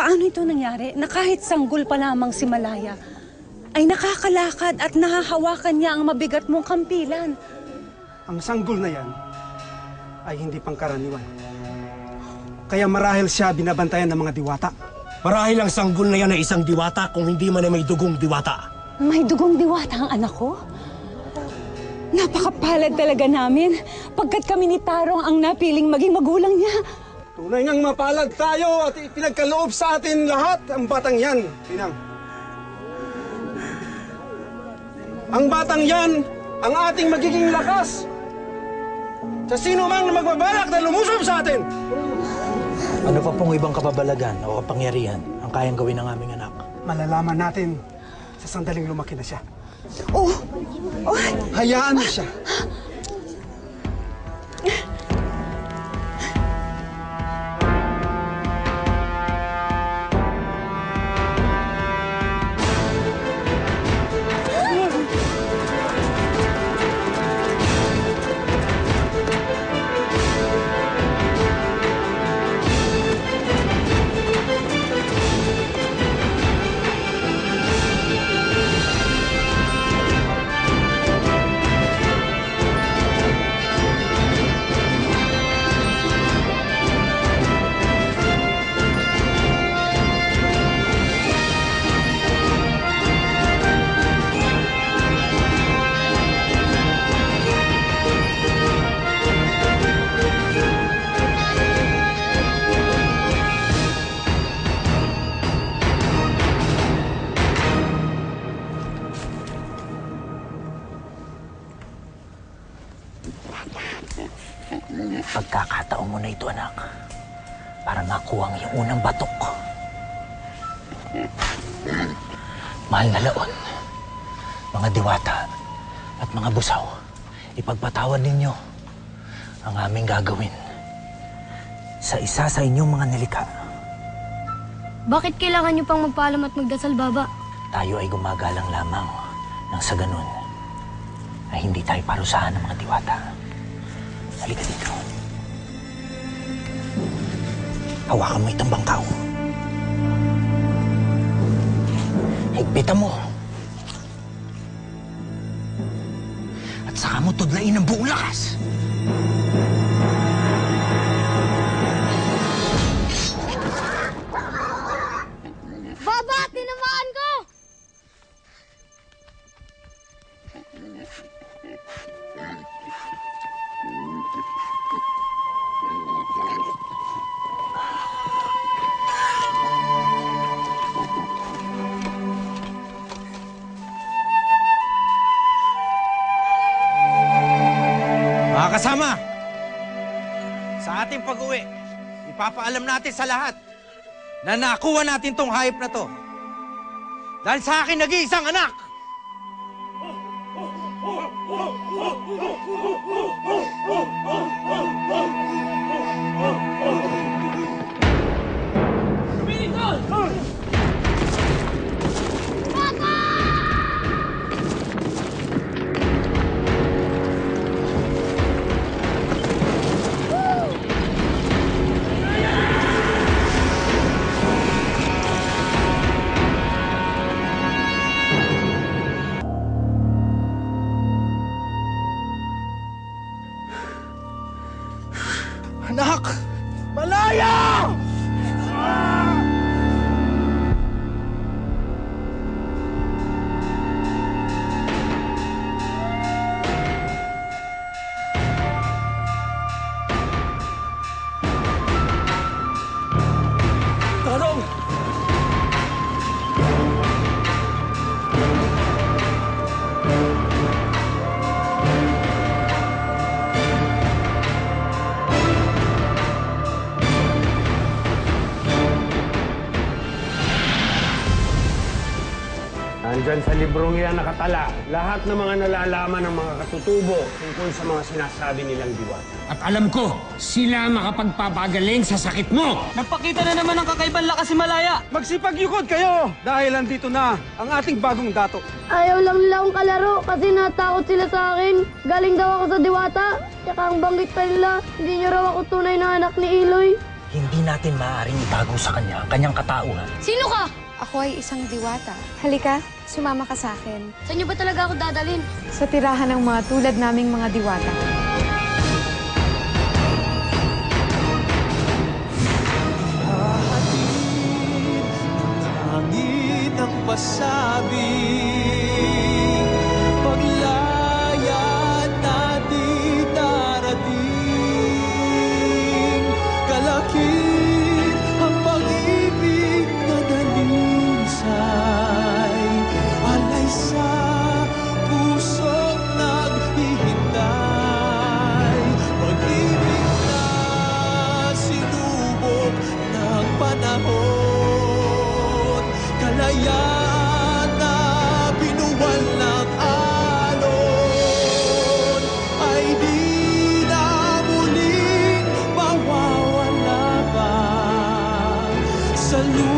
Paano ito nangyari na kahit sanggol pa lamang si Malaya, ay nakakalakad at nahahawakan niya ang mabigat mong kampilan? Ang sanggol na yan ay hindi pangkaraniwan. Kaya marahil siya binabantayan ng mga diwata. Marahil ang sanggol na yan ay isang diwata kung hindi man ay may dugong diwata. May dugong diwata ang anak ko? Napakapalad talaga namin pagkat kami ni Tarong ang napiling maging magulang niya. Tunay ngang mapalad tayo at ipinagkaloob sa atin lahat ang batang yan, Pinang. Ang batang yan ang ating magiging lakas sa sino mang magbabalak na lumusob sa atin. Ano pa pong ibang kapabalagan o kapangyarihan ang kayang gawin ng aming anak? Malalaman natin sa sandaling lumaki na siya. Oh! Hayaan mo siya. Pagkakataon mo na ito, anak, para makuha ang iyong unang batok. Mahal na Laon, mga diwata at mga busaw, ipagpatawad ninyo ang aming gagawin sa isa sa inyong mga nilikha. Bakit kailangan niyo pang magpaalam at magdasal, Baba? Tayo ay gumagalang lamang nang sa ganun ay hindi tayo parusahan ng mga diwata. Halika dito. Hawakan mo itong bangkaw. Higpitan mo. At saka mo tudlain ng buong lakas. Baba! Tinamaan ko! Mga kasama, sa ating pag-uwi, ipapaalam natin sa lahat na nakuha natin tong hayop na to. Dahil sa akin nag-iisang anak! Anak! Malaya! Tarong! Nandyan sa librong yan nakatala lahat ng mga nalalaman ng mga katutubo tungkol sa mga sinasabi nilang diwata. At alam ko, sila makapagpapagaling sa sakit mo! Nagpakita na naman ng kakaibang lakas si Malaya! Magsipagyukod kayo dahil andito na ang ating bagong dato. Ayaw lang nila akong kalaro kasi natakot sila sa akin. Galing daw ako sa diwata. Tsaka ang banggit pa nila, hindi niyo raw ako tunay na anak ni Iloy. hindi natin maaaring itago sa kanya ang kanyang katauhan. Sino ka? Ako ay isang diwata. Halika, sumama ka sa akin. Saan niyo ba talaga ako dadalhin? Sa tirahan ng mga tulad naming mga diwata. Hangin ang pasabi, paglaya natin darating. Kalakit ang pag-ibig na dalinsay, alay sa pusong naghihintay. Pag-ibig na sinubok ng panahon, kalayaan na binuwal ng alon, ay di na muling mawawala pa sa lupa.